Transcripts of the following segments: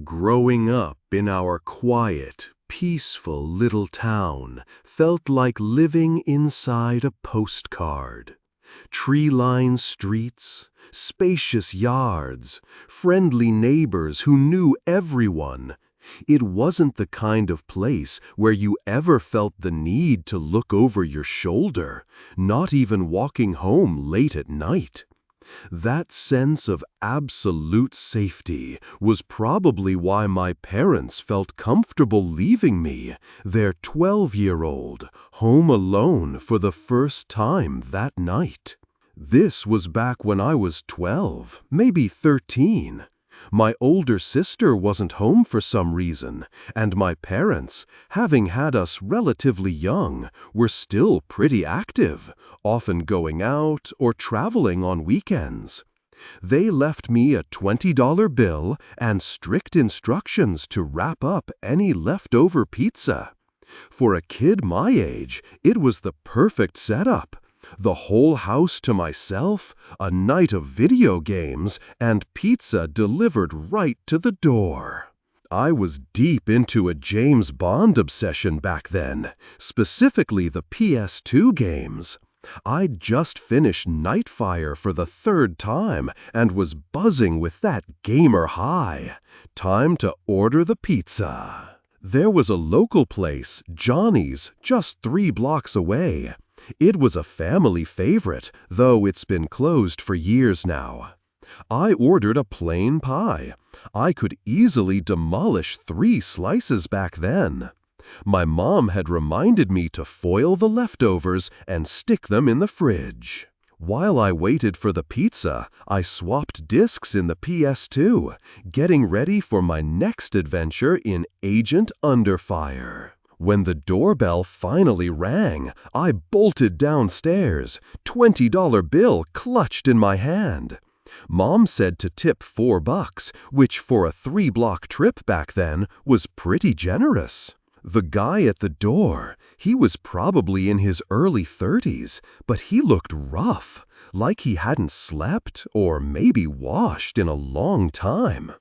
Growing up in our quiet, peaceful little town felt like living inside a postcard. Tree-lined streets, spacious yards, friendly neighbors who knew everyone. It wasn't the kind of place where you ever felt the need to look over your shoulder, not even walking home late at night. That sense of absolute safety was probably why my parents felt comfortable leaving me, their 12-year-old, home alone for the first time that night. This was back when I was 12, maybe 13. My older sister wasn't home for some reason, and my parents, having had us relatively young, were still pretty active, often going out or traveling on weekends. They left me a $20 bill and strict instructions to wrap up any leftover pizza. For a kid my age, it was the perfect setup. The whole house to myself, a night of video games, and pizza delivered right to the door. I was deep into a James Bond obsession back then, specifically the PS2 games. I'd just finished Nightfire for the third time and was buzzing with that gamer high. Time to order the pizza. There was a local place, Johnny's, just 3 blocks away. It was a family favorite, though it's been closed for years now. I ordered a plain pie. I could easily demolish 3 slices back then. My mom had reminded me to foil the leftovers and stick them in the fridge. While I waited for the pizza, I swapped discs in the PS2, getting ready for my next adventure in Agent Under Fire. When the doorbell finally rang, I bolted downstairs, $20 bill clutched in my hand. Mom said to tip $4, which for a 3-block trip back then was pretty generous. The guy at the door, he was probably in his early 30s, but he looked rough, like he hadn't slept or maybe washed in a long time.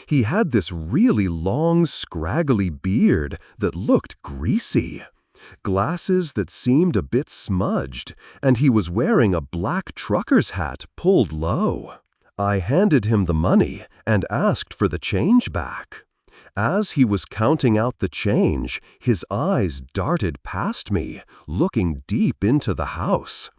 He had this really long, scraggly beard that looked greasy, glasses that seemed a bit smudged, and he was wearing a black trucker's hat pulled low. I handed him the money and asked for the change back. As he was counting out the change, his eyes darted past me, looking deep into the house.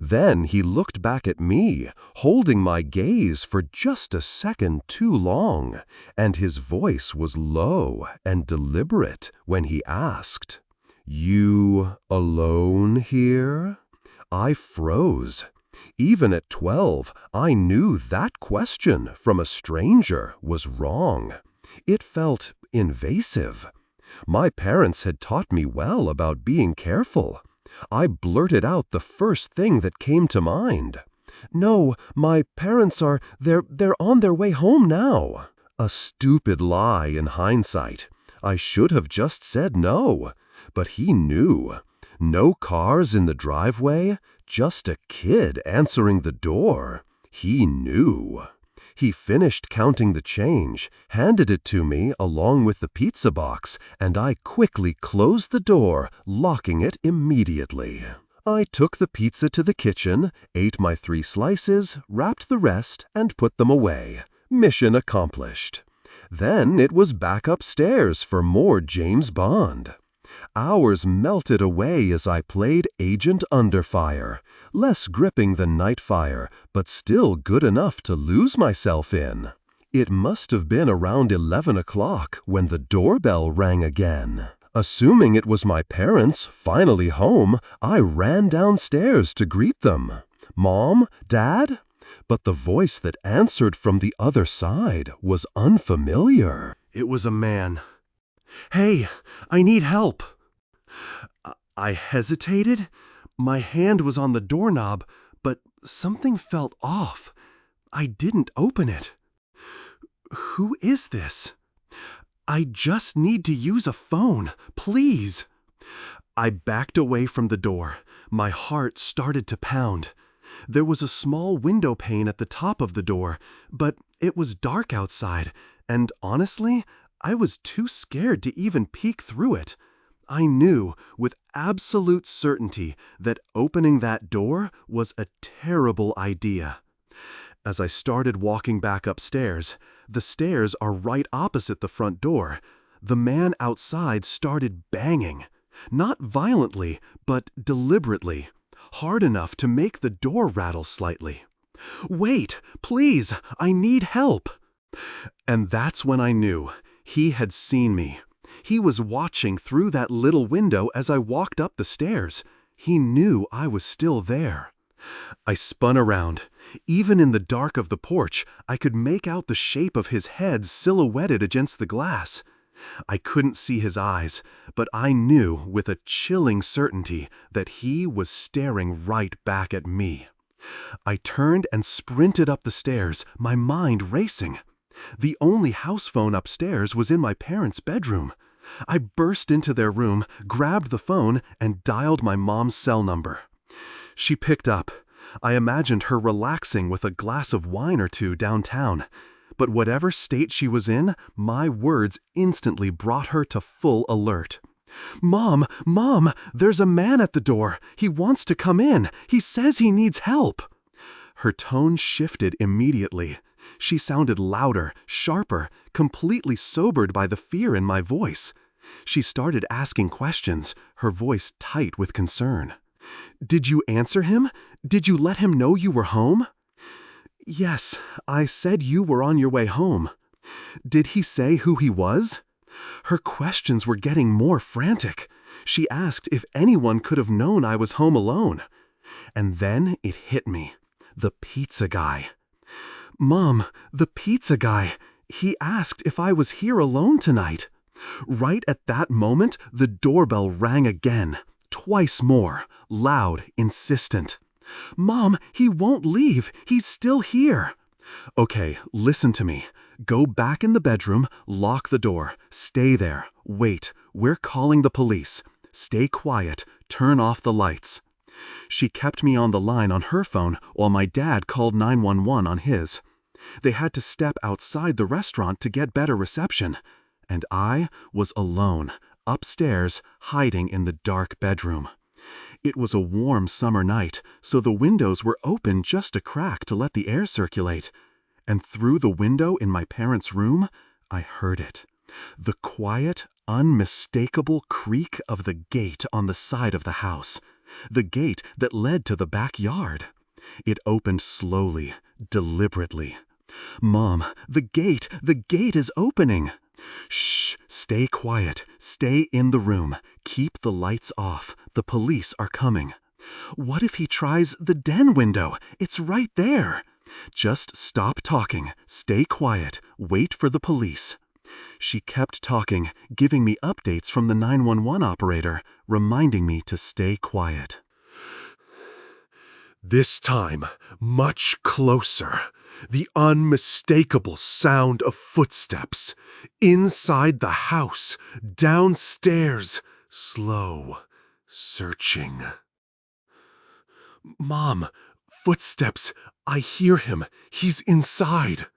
Then he looked back at me, holding my gaze for just a second too long, and his voice was low and deliberate when he asked, "You alone here?" I froze. Even at 12, I knew that question from a stranger was wrong. It felt invasive. My parents had taught me well about being careful. I blurted out the first thing that came to mind. "No, my parents they're on their way home now." A stupid lie in hindsight. I should have just said no. But he knew. No cars in the driveway, just a kid answering the door. He knew. He finished counting the change, handed it to me along with the pizza box, and I quickly closed the door, locking it immediately. I took the pizza to the kitchen, ate my 3 slices, wrapped the rest, and put them away. Mission accomplished. Then it was back upstairs for more James Bond. Hours melted away as I played Agent Under Fire, less gripping than Nightfire, but still good enough to lose myself in. It must have been around 11 o'clock when the doorbell rang again. Assuming it was my parents, finally home, I ran downstairs to greet them. "Mom? Dad?" But the voice that answered from the other side was unfamiliar. It was a man. "Hey, I need help." I hesitated. My hand was on the doorknob, but something felt off. I didn't open it. "Who is this?" "I just need to use a phone, please." I backed away from the door. My heart started to pound. There was a small window pane at the top of the door, but it was dark outside, And honestly, I was too scared to even peek through it. I knew with absolute certainty that opening that door was a terrible idea. As I started walking back upstairs, the stairs are right opposite the front door. The man outside started banging. Not violently, but deliberately. Hard enough to make the door rattle slightly. "Wait, please, I need help." And that's when I knew he had seen me. He was watching through that little window as I walked up the stairs. He knew I was still there. I spun around. Even in the dark of the porch, I could make out the shape of his head silhouetted against the glass. I couldn't see his eyes, but I knew with a chilling certainty that he was staring right back at me. I turned and sprinted up the stairs, my mind racing. The only house phone upstairs was in my parents' bedroom. I burst into their room, grabbed the phone, and dialed my mom's cell number. She picked up. I imagined her relaxing with a glass of wine or two downtown. But whatever state she was in, my words instantly brought her to full alert. "Mom, Mom, there's a man at the door. He wants to come in. He says he needs help." Her tone shifted immediately. She sounded louder, sharper, completely sobered by the fear in my voice. She started asking questions, her voice tight with concern. "Did you answer him? Did you let him know you were home?" "Yes, I said you were on your way home." "Did he say who he was?" Her questions were getting more frantic. She asked if anyone could have known I was home alone. And then it hit me. The pizza guy. "Mom, the pizza guy. He asked if I was here alone tonight." Right at that moment, the doorbell rang again. Twice more. Loud, insistent. "Mom, he won't leave. He's still here." "Okay, listen to me. Go back in the bedroom, lock the door, stay there, wait. We're calling the police. Stay quiet, turn off the lights." She kept me on the line on her phone while my dad called 911 on his. They had to step outside the restaurant to get better reception. And I was alone, upstairs, hiding in the dark bedroom. It was a warm summer night, so the windows were open just a crack to let the air circulate. And through the window in my parents' room, I heard it. The quiet, unmistakable creak of the gate on the side of the house. The gate that led to the backyard. It opened slowly, deliberately. "Mom, the gate is opening." "Shh, stay quiet, stay in the room, keep the lights off, the police are coming." "What if he tries the den window? It's right there." "Just stop talking, stay quiet, wait for the police." She kept talking, giving me updates from the 911 operator, reminding me to stay quiet. This time, much closer. The unmistakable sound of footsteps. Inside the house, downstairs, slow, searching. "Mom, footsteps. I hear him. He's inside."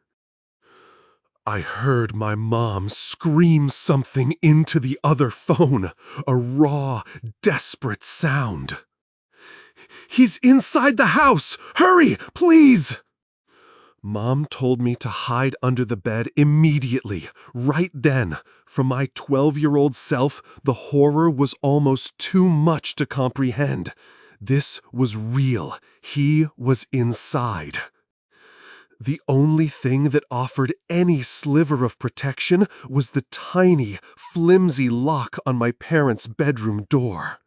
I heard my mom scream something into the other phone, a raw, desperate sound. "He's inside the house! Hurry, please!" Mom told me to hide under the bed immediately, right then. For my 12-year-old self, the horror was almost too much to comprehend. This was real. He was inside. The only thing that offered any sliver of protection was the tiny, flimsy lock on my parents' bedroom door.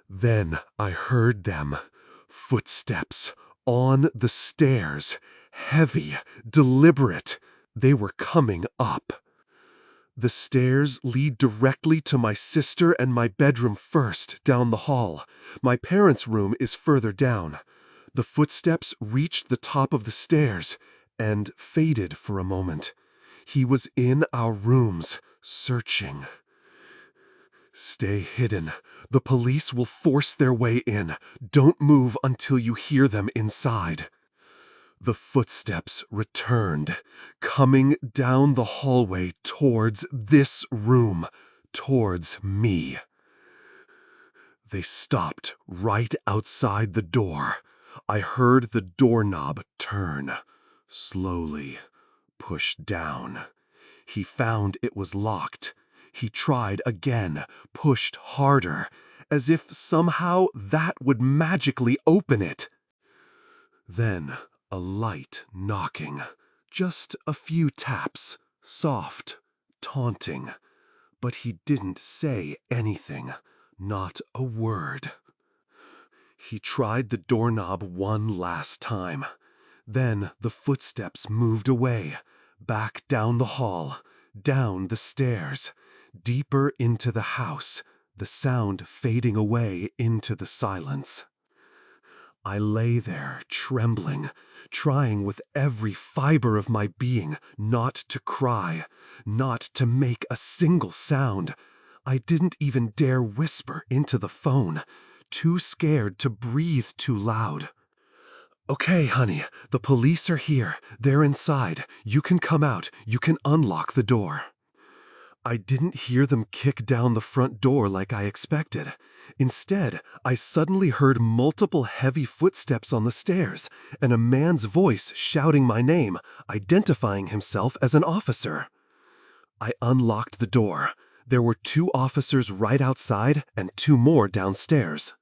Then I heard them. Footsteps. On the stairs. Heavy, deliberate. They were coming up. The stairs lead directly to my sister and my bedroom first, down the hall. My parents' room is further down. The footsteps reached the top of the stairs and faded for a moment. He was in our rooms, searching. "Stay hidden. The police will force their way in. Don't move until you hear them inside." The footsteps returned, coming down the hallway towards this room, towards me. They stopped right outside the door. I heard the doorknob turn, slowly pushed down. He found it was locked. He tried again, pushed harder, as if somehow that would magically open it. Then a light knocking, just a few taps, soft, taunting. But he didn't say anything, not a word. He tried the doorknob one last time. Then the footsteps moved away, back down the hall, down the stairs, deeper into the house, the sound fading away into the silence. I lay there, trembling, trying with every fiber of my being not to cry, not to make a single sound. I didn't even dare whisper into the phone, too scared to breathe too loud. "Okay, honey, the police are here. They're inside. You can come out. You can unlock the door." I didn't hear them kick down the front door like I expected. Instead, I suddenly heard multiple heavy footsteps on the stairs and a man's voice shouting my name, identifying himself as an officer. I unlocked the door. There were 2 officers right outside and 2 more downstairs.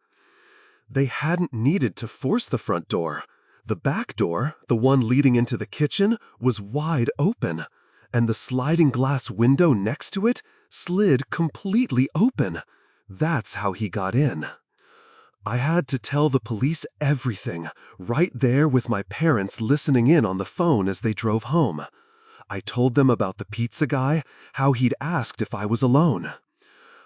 They hadn't needed to force the front door. The back door, the one leading into the kitchen, was wide open, and the sliding glass window next to it slid completely open. That's how he got in. I had to tell the police everything, right there with my parents listening in on the phone as they drove home. I told them about the pizza guy, how he'd asked if I was alone.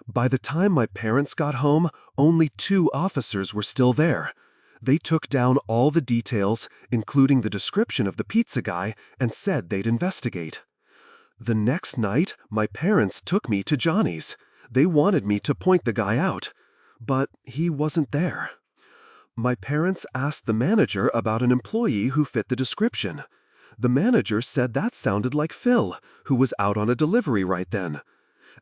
By the time my parents got home, only 2 officers were still there. They took down all the details, including the description of the pizza guy, and said they'd investigate. The next night, my parents took me to Johnny's. They wanted me to point the guy out, but he wasn't there. My parents asked the manager about an employee who fit the description. The manager said that sounded like Phil, who was out on a delivery right then.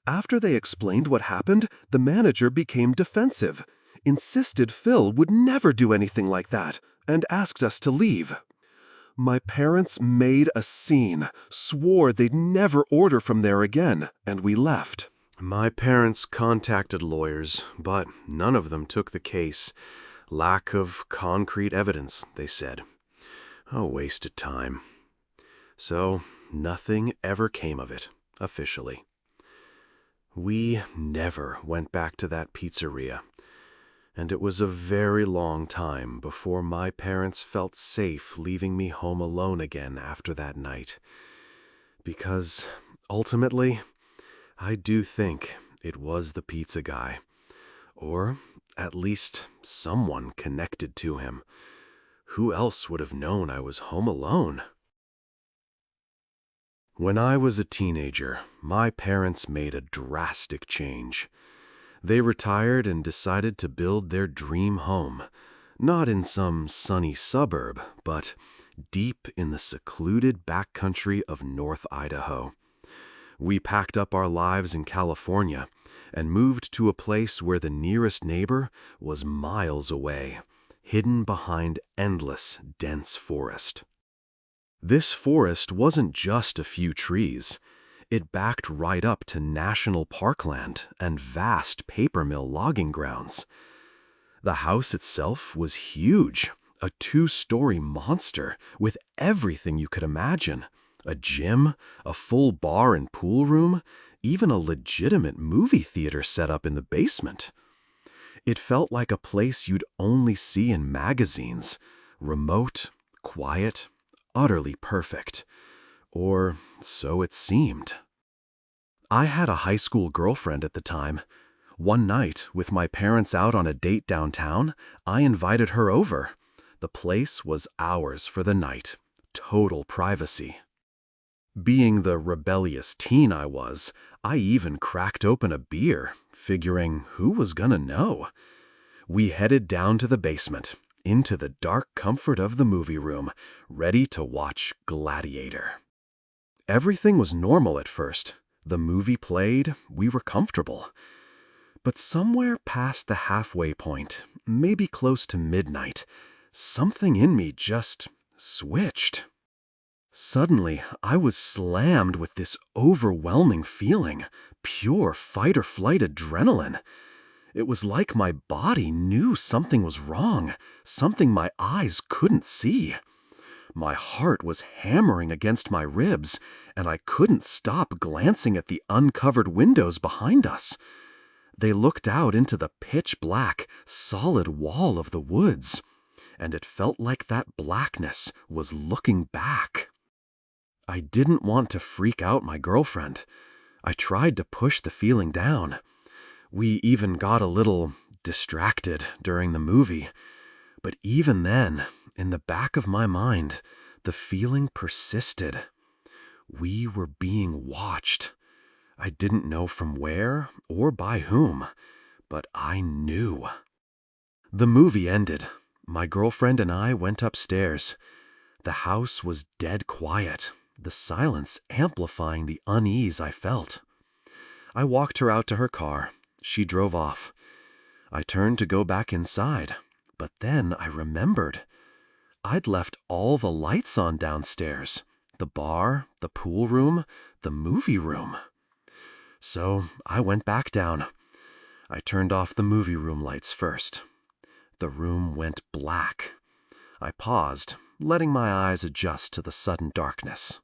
After they explained what happened, the manager became defensive, insisted Phil would never do anything like that, and asked us to leave. My parents made a scene, swore they'd never order from there again, and we left. My parents contacted lawyers, but none of them took the case. Lack of concrete evidence, they said. A waste of time. So nothing ever came of it, officially. We never went back to that pizzeria, and it was a very long time before my parents felt safe leaving me home alone again after that night. Because, ultimately, I do think it was the pizza guy, or at least someone connected to him. Who else would have known I was home alone? When I was a teenager, my parents made a drastic change. They retired and decided to build their dream home, not in some sunny suburb, but deep in the secluded backcountry of North Idaho. We packed up our lives in California and moved to a place where the nearest neighbor was miles away, hidden behind endless, dense forest. This forest wasn't just a few trees. It backed right up to national parkland and vast paper mill logging grounds. The house itself was huge, a 2-story monster with everything you could imagine. A gym, a full bar and pool room, even a legitimate movie theater set up in the basement. It felt like a place you'd only see in magazines, remote, quiet, utterly perfect. Or so it seemed. I had a high school girlfriend at the time. One night, with my parents out on a date downtown, I invited her over. The place was ours for the night. Total privacy. Being the rebellious teen I was, I even cracked open a beer, figuring who was gonna know. We headed down to the basement, into the dark comfort of the movie room, ready to watch Gladiator. Everything was normal at first. The movie played, we were comfortable. But somewhere past the halfway point, maybe close to midnight, something in me just switched. Suddenly, I was slammed with this overwhelming feeling, pure fight-or-flight adrenaline. It was like my body knew something was wrong, something my eyes couldn't see. My heart was hammering against my ribs, and I couldn't stop glancing at the uncovered windows behind us. They looked out into the pitch-black, solid wall of the woods, and it felt like that blackness was looking back. I didn't want to freak out my girlfriend. I tried to push the feeling down. We even got a little distracted during the movie. But even then, in the back of my mind, the feeling persisted. We were being watched. I didn't know from where or by whom, but I knew. The movie ended. My girlfriend and I went upstairs. The house was dead quiet, the silence amplifying the unease I felt. I walked her out to her car. She drove off. I turned to go back inside, but then I remembered. I'd left all the lights on downstairs, the bar, the pool room, the movie room. So I went back down. I turned off the movie room lights first. The room went black. I paused, letting my eyes adjust to the sudden darkness.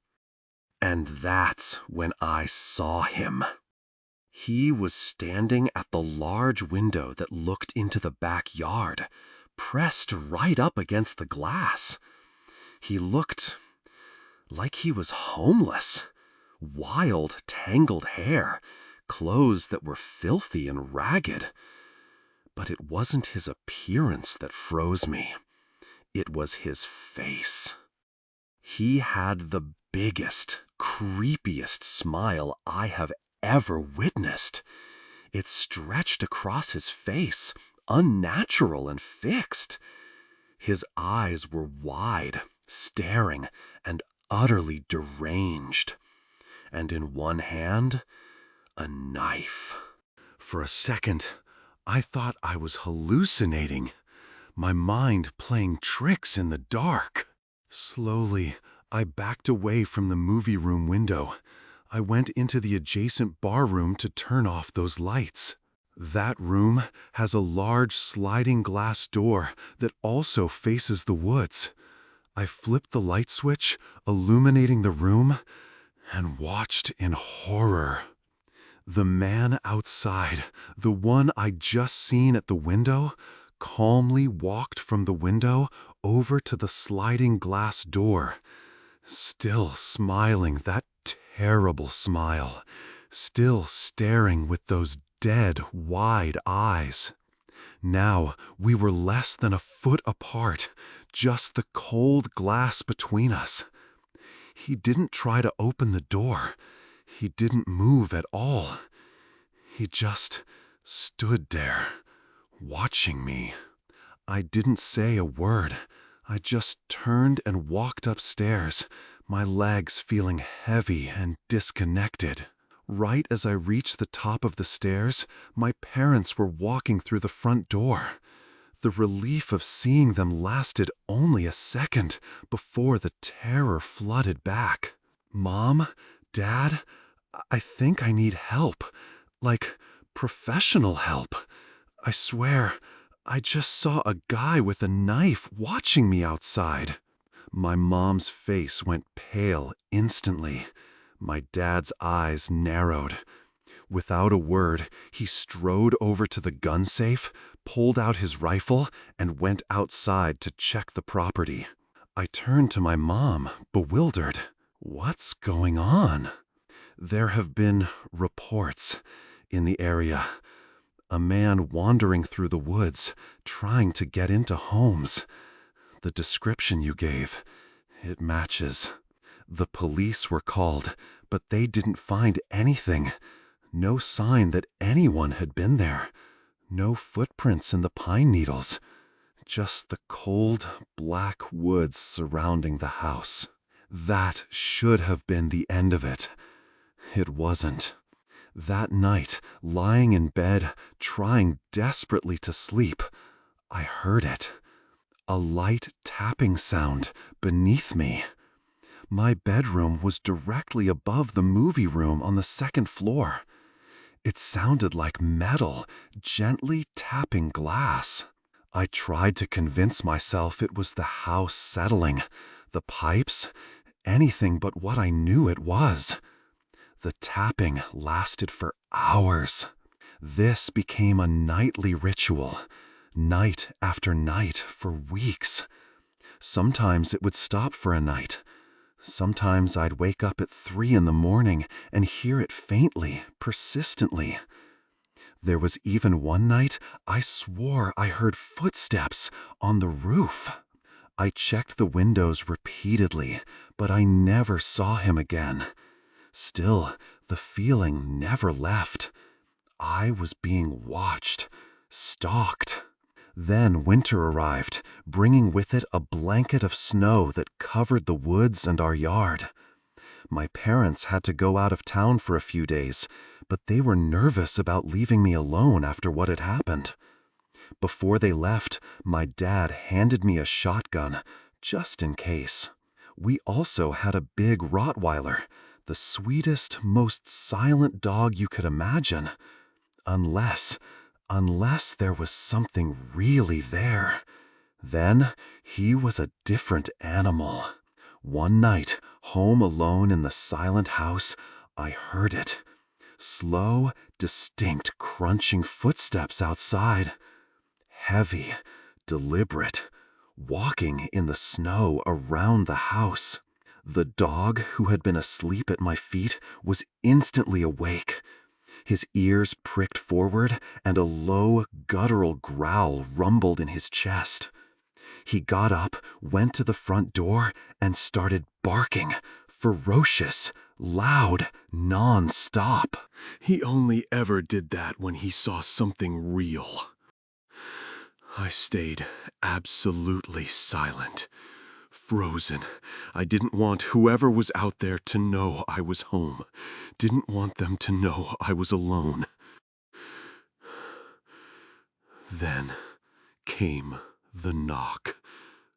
And that's when I saw him. He was standing at the large window that looked into the backyard, pressed right up against the glass. He looked like he was homeless. Wild, tangled hair, clothes that were filthy and ragged. But it wasn't his appearance that froze me. It was his face. He had the biggest, creepiest smile I have ever witnessed. It stretched across his face, unnatural and fixed. His eyes were wide, staring, and utterly deranged. And in one hand, a knife. For a second, I thought I was hallucinating, my mind playing tricks in the dark. Slowly, I backed away from the movie room window. I went into the adjacent bar room to turn off those lights. That room has a large sliding glass door that also faces the woods. I flipped the light switch, illuminating the room, and watched in horror. The man outside, the one I'd just seen at the window, calmly walked from the window over to the sliding glass door, still smiling that terrible smile, still staring with those dead, wide eyes. Now we were less than a foot apart, just the cold glass between us. He didn't try to open the door. He didn't move at all. He just stood there, watching me. I didn't say a word. I just turned and walked upstairs, my legs feeling heavy and disconnected. Right as I reached the top of the stairs, my parents were walking through the front door. The relief of seeing them lasted only a second before the terror flooded back. Mom, Dad, I think I need help. Like, professional help. I swear, I just saw a guy with a knife watching me outside. My mom's face went pale instantly. My dad's eyes narrowed. Without a word, he strode over to the gun safe, pulled out his rifle, and went outside to check the property. I turned to my mom, bewildered. What's going on? There have been reports in the area. A man wandering through the woods, trying to get into homes. The description you gave, it matches. The police were called, but they didn't find anything. No sign that anyone had been there. No footprints in the pine needles. just the cold, black woods surrounding the house. That should have been the end of it. It wasn't. That night, lying in bed, trying desperately to sleep, I heard it. A light tapping sound beneath me. My bedroom was directly above the movie room on the second floor. It sounded like metal gently tapping glass. I tried to convince myself it was the house settling, the pipes, anything but what I knew it was. The tapping lasted for hours. This became a nightly ritual, night after night for weeks. Sometimes it would stop for a night. Sometimes I'd wake up at 3 in the morning and hear it faintly, persistently. There was even one night I swore I heard footsteps on the roof. I checked the windows repeatedly, but I never saw him again. Still, the feeling never left. I was being watched, stalked. Then winter arrived, bringing with it a blanket of snow that covered the woods and our yard. My parents had to go out of town for a few days, but they were nervous about leaving me alone after what had happened. Before they left, my dad handed me a shotgun, just in case. We also had a big Rottweiler, the sweetest, most silent dog you could imagine. Unless there was something really there. Then he was a different animal. One night, home alone in the silent house, I heard it. Slow, distinct, crunching footsteps outside. Heavy, deliberate, walking in the snow around the house. The dog, who had been asleep at my feet, was instantly awake. His ears pricked forward, and a low, guttural growl rumbled in his chest. He got up, went to the front door, and started barking, ferocious, loud, non-stop. He only ever did that when he saw something real. I stayed absolutely silent, frozen. I didn't want whoever was out there to know I was home. Didn't want them to know I was alone. Then came the knock.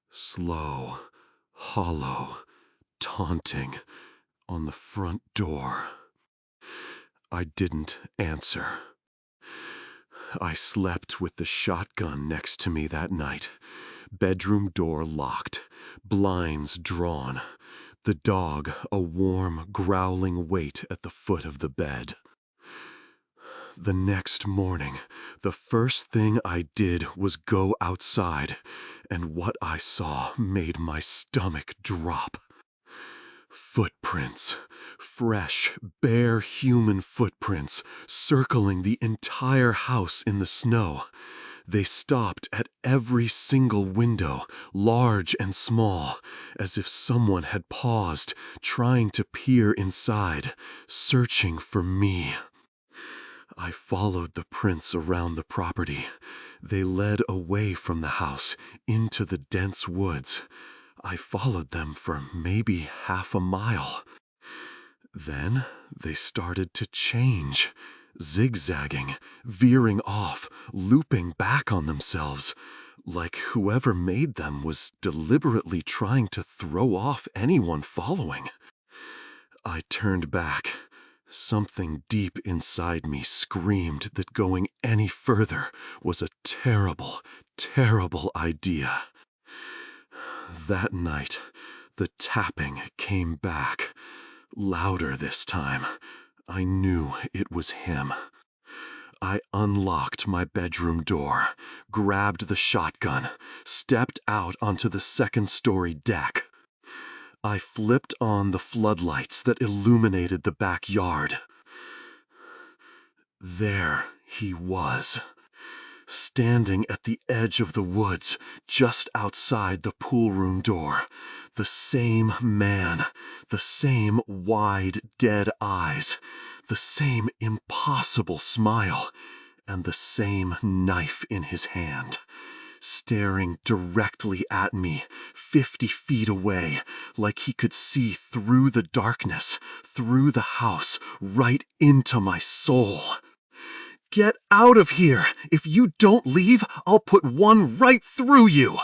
Slow, hollow, taunting, on the front door. I didn't answer. I slept with the shotgun next to me that night. Bedroom door locked, blinds drawn. The dog a warm, growling weight at the foot of the bed. The next morning, the first thing I did was go outside, and what I saw made my stomach drop. Footprints, fresh, bare human footprints, circling the entire house in the snow. They stopped at every single window, large and small, as if someone had paused, trying to peer inside, searching for me. I followed the prints around the property. They led away from the house, into the dense woods. I followed them for maybe half a mile. Then they started to change, zigzagging, veering off, looping back on themselves, like whoever made them was deliberately trying to throw off anyone following. I turned back. Something deep inside me screamed that going any further was a terrible, terrible idea. That night, the tapping came back, louder this time. I knew it was him. I unlocked my bedroom door, grabbed the shotgun, stepped out onto the second-story deck. I flipped on the floodlights that illuminated the backyard. There he was, standing at the edge of the woods, just outside the pool room door. The same man, the same wide, dead eyes, the same impossible smile, and the same knife in his hand. staring directly at me, 50 feet away, like he could see through the darkness, through the house, right into my soul. "Get out of here! If you don't leave, I'll put one right through you!"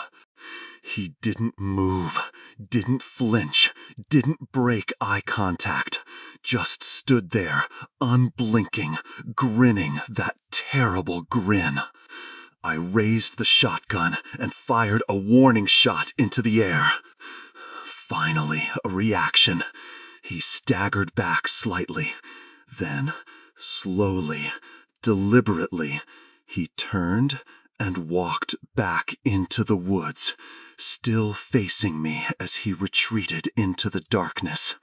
He didn't move, didn't flinch, didn't break eye contact, just stood there, unblinking, grinning that terrible grin. I raised the shotgun and fired a warning shot into the air. Finally, a reaction. He staggered back slightly. Then, slowly, deliberately, he turned and walked back into the woods, still facing me as he retreated into the darkness.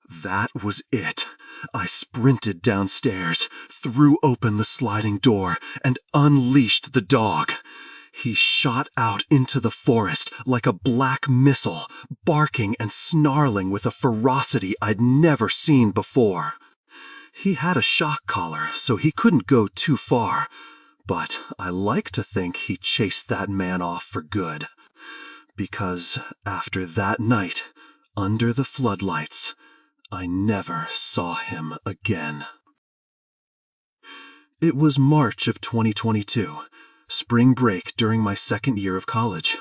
That was it. I sprinted downstairs, threw open the sliding door, and unleashed the dog. He shot out into the forest like a black missile, barking and snarling with a ferocity I'd never seen before. He had a shock collar, so he couldn't go too far, but I like to think he chased that man off for good. Because after that night, under the floodlights, I never saw him again. It was March of 2022, spring break during my second year of college.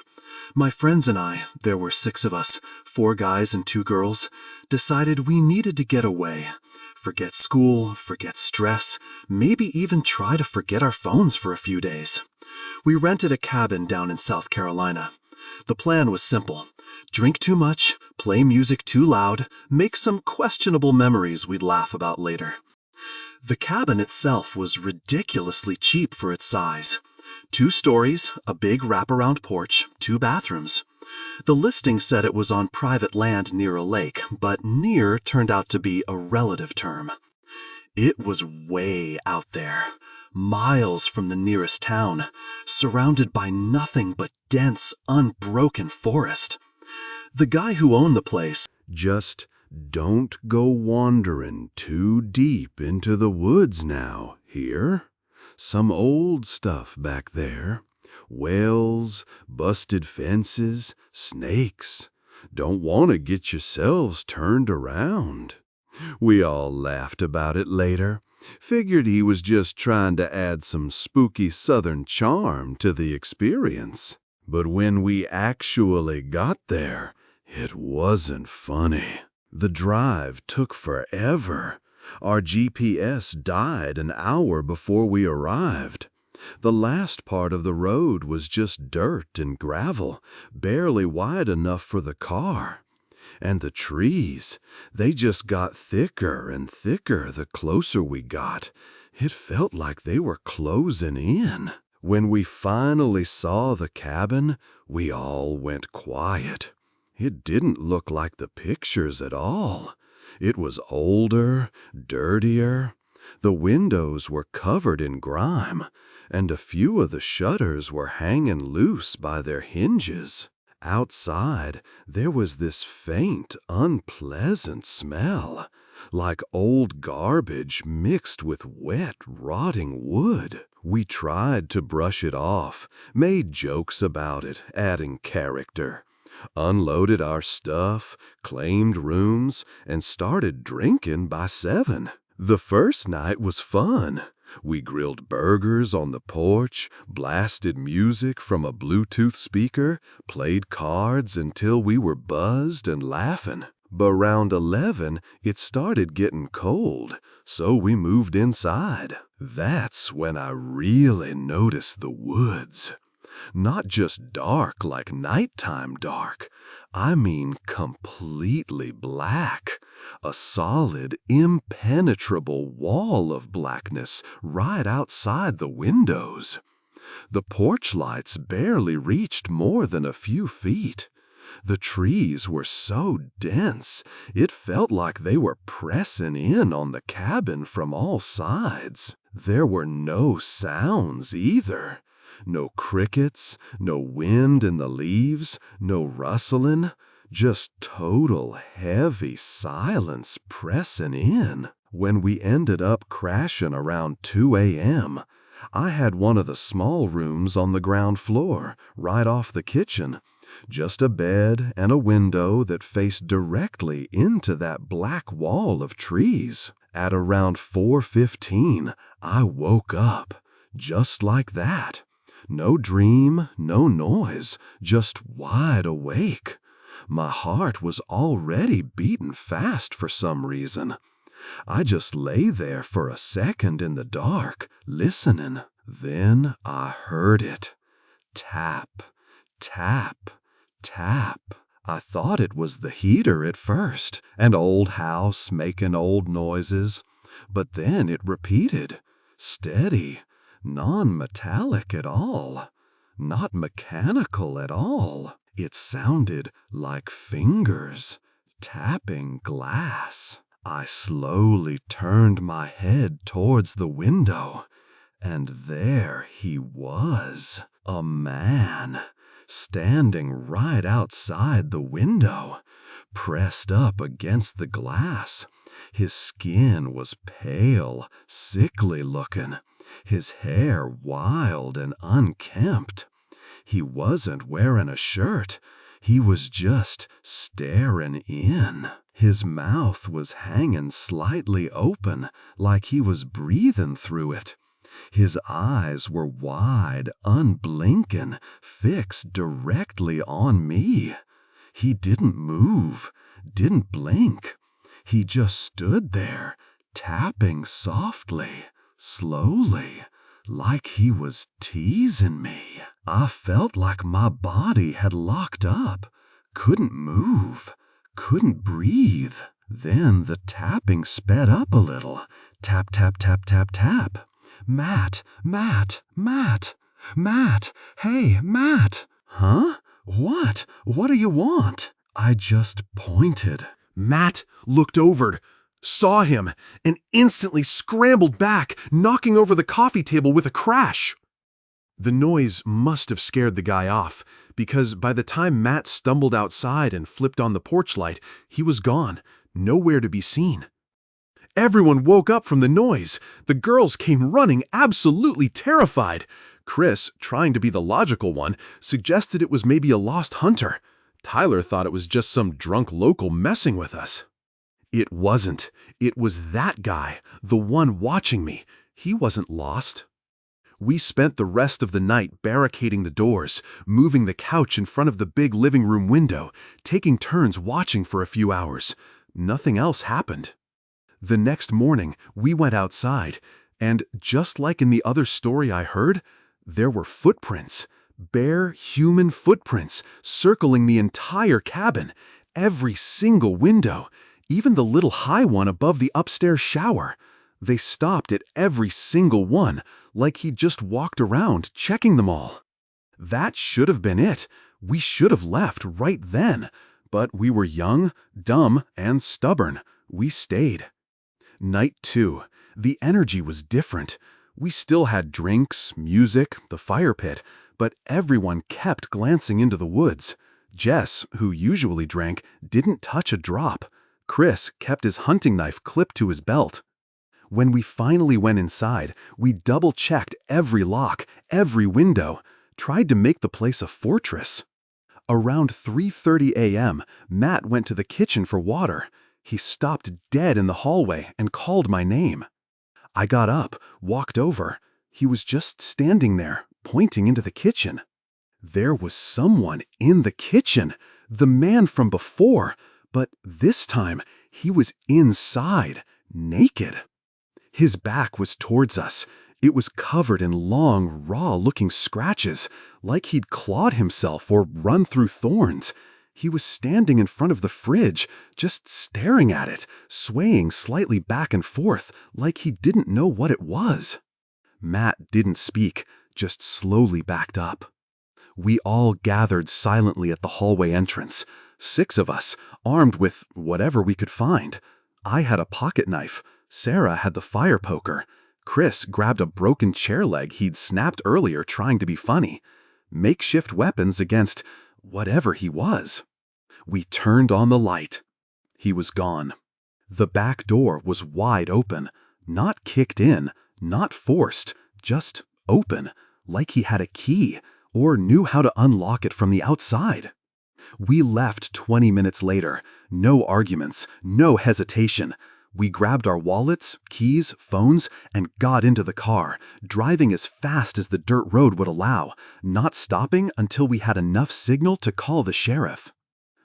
My friends and I, there were 6 of us, 4 guys and 2 girls, decided we needed to get away. Forget school, forget stress, maybe even try to forget our phones for a few days. We rented a cabin down in South Carolina. The plan was simple. Drink too much, play music too loud, make some questionable memories we'd laugh about later. The cabin itself was ridiculously cheap for its size. 2 stories, a big wraparound porch, 2 bathrooms. The listing said it was on private land near a lake, but near turned out to be a relative term. It was way out there, miles from the nearest town, surrounded by nothing but dense, unbroken forest. The guy who owned the place, "Just don't go wandering too deep into the woods now, here? Some old stuff back there. Wells, busted fences, snakes. Don't want to get yourselves turned around." We all laughed about it later. Figured he was just trying to add some spooky southern charm to the experience. But when we actually got there, it wasn't funny. The drive took forever. Our GPS died an hour before we arrived. The last part of the road was just dirt and gravel, barely wide enough for the car. And the trees, they just got thicker and thicker the closer we got. It felt like they were closing in. When we finally saw the cabin, we all went quiet. It didn't look like the pictures at all. It was older, dirtier. The windows were covered in grime, and a few of the shutters were hanging loose by their hinges. Outside, there was this faint, unpleasant smell, like old garbage mixed with wet, rotting wood. We tried to brush it off, made jokes about it, adding character, unloaded our stuff, claimed rooms, and started drinking by 7. The first night was fun. We grilled burgers on the porch, blasted music from a Bluetooth speaker, played cards until we were buzzed and laughing. But around 11, it started getting cold, so we moved inside. That's when I really noticed the woods. Not just dark like nighttime dark. I mean completely black. A solid, impenetrable wall of blackness right outside the windows. The porch lights barely reached more than a few feet. The trees were so dense, it felt like they were pressing in on the cabin from all sides. There were no sounds either. No crickets, no wind in the leaves, no rustling, just total heavy silence pressing in. When we ended up crashing around 2 a.m., I had one of the small rooms on the ground floor, right off the kitchen. Just a bed and a window that faced directly into that black wall of trees. At around 4:15, I woke up, just like that. No dream, no noise, just wide awake. My heart was already beating fast for some reason. I just lay there for a second in the dark, listening. Then I heard it. Tap, tap, tap. I thought it was the heater at first, an old house making old noises. But then it repeated, steady, non-metallic at all, not mechanical at all. It sounded like fingers tapping glass. I slowly turned my head towards the window, and there he was, a man, standing right outside the window, pressed up against the glass. His skin was pale, sickly looking, his hair wild and unkempt. He wasn't wearing a shirt. He was just staring in. His mouth was hanging slightly open, like he was breathing through it. His eyes were wide, unblinking, fixed directly on me. He didn't move, didn't blink. He just stood there, tapping softly, slowly, like he was teasing me. I felt like my body had locked up, couldn't move, couldn't breathe. Then the tapping sped up a little. Tap, tap, tap, tap, tap. Matt, Matt, Matt, Matt, hey, Matt. Huh? What? What do you want? I just pointed. Matt looked over, saw him, and instantly scrambled back, knocking over the coffee table with a crash. The noise must have scared the guy off, because by the time Matt stumbled outside and flipped on the porch light, he was gone, nowhere to be seen. Everyone woke up from the noise. The girls came running, absolutely terrified. Chris, trying to be the logical one, suggested it was maybe a lost hunter. Tyler thought it was just some drunk local messing with us. It wasn't. It was that guy, the one watching me. He wasn't lost. We spent the rest of the night barricading the doors, moving the couch in front of the big living room window, taking turns watching for a few hours. Nothing else happened. The next morning, we went outside, and just like in the other story I heard, there were footprints, bare human footprints, circling the entire cabin, every single window, even the little high one above the upstairs shower. They stopped at every single one, like he'd just walked around checking them all. That should have been it. We should have left right then. But we were young, dumb, and stubborn. We stayed. Night 2. The energy was different. We still had drinks, music, the fire pit, but everyone kept glancing into the woods. Jess, who usually drank, didn't touch a drop. Chris kept his hunting knife clipped to his belt. When we finally went inside, we double-checked every lock, every window, tried to make the place a fortress. Around 3:30 a.m., Matt went to the kitchen for water. He stopped dead in the hallway and called my name. I got up, walked over. He was just standing there, pointing into the kitchen. There was someone in the kitchen, the man from before, but this time he was inside, naked. His back was towards us. It was covered in long, raw-looking scratches, like he'd clawed himself or run through thorns. He was standing in front of the fridge, just staring at it, swaying slightly back and forth, like he didn't know what it was. Matt didn't speak, just slowly backed up. We all gathered silently at the hallway entrance, 6 of us, armed with whatever we could find. I had a pocket knife. Sarah had the fire poker. Chris grabbed a broken chair leg he'd snapped earlier trying to be funny. Makeshift weapons against whatever he was. We turned on the light. He was gone. The back door was wide open, not kicked in, not forced, just open, like he had a key, or knew how to unlock it from the outside. We left 20 minutes later. No arguments, no hesitation. We grabbed our wallets, keys, phones, and got into the car, driving as fast as the dirt road would allow, not stopping until we had enough signal to call the sheriff.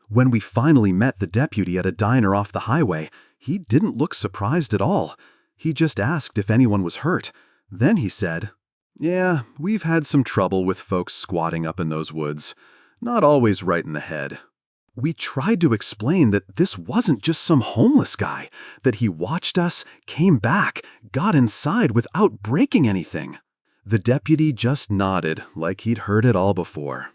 When we finally met the deputy at a diner off the highway, he didn't look surprised at all. He just asked if anyone was hurt. Then he said, "Yeah, we've had some trouble with folks squatting up in those woods. Not always right in the head." We tried to explain that this wasn't just some homeless guy, that he watched us, came back, got inside without breaking anything. The deputy just nodded like he'd heard it all before.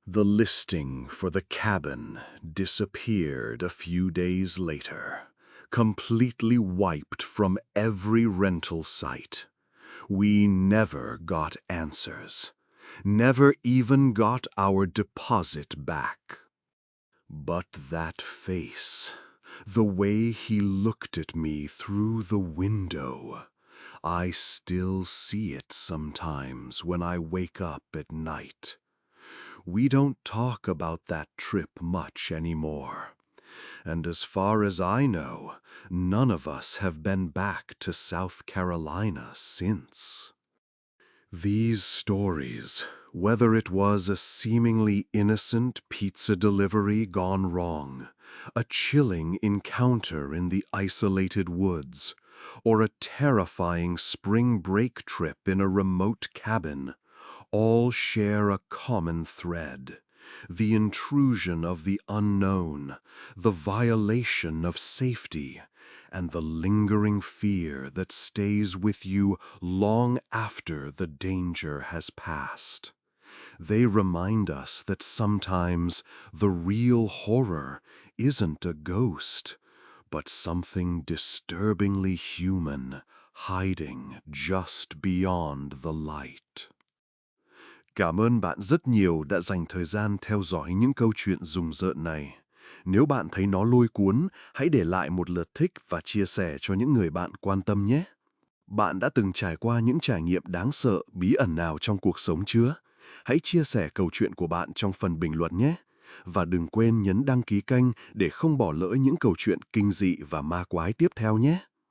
The listing for the cabin disappeared a few days later, completely wiped from every rental site. We never got answers, never even got our deposit back. But that face, the way he looked at me through the window, I still see it sometimes when I wake up at night. We don't talk about that trip much anymore. And as far as I know, none of us have been back to South Carolina since. These stories, whether it was a seemingly innocent pizza delivery gone wrong, a chilling encounter in the isolated woods, or a terrifying spring break trip in a remote cabin, all share a common thread: the intrusion of the unknown, the violation of safety, and the lingering fear that stays with you long after the danger has passed. They remind us that sometimes the real horror isn't a ghost, but something disturbingly human hiding just beyond the light. Cảm ơn bạn rất nhiều đã dành thời gian theo dõi những câu chuyện rùng rợn này. Nếu bạn thấy nó lôi cuốn, hãy để lại một lượt thích và chia sẻ cho những người bạn quan tâm nhé. Bạn đã từng trải qua những trải nghiệm đáng sợ, bí ẩn nào trong cuộc sống chưa? Hãy chia sẻ câu chuyện của bạn trong phần bình luận nhé. Và đừng quên nhấn đăng ký kênh để không bỏ lỡ những câu chuyện kinh dị và ma quái tiếp theo nhé.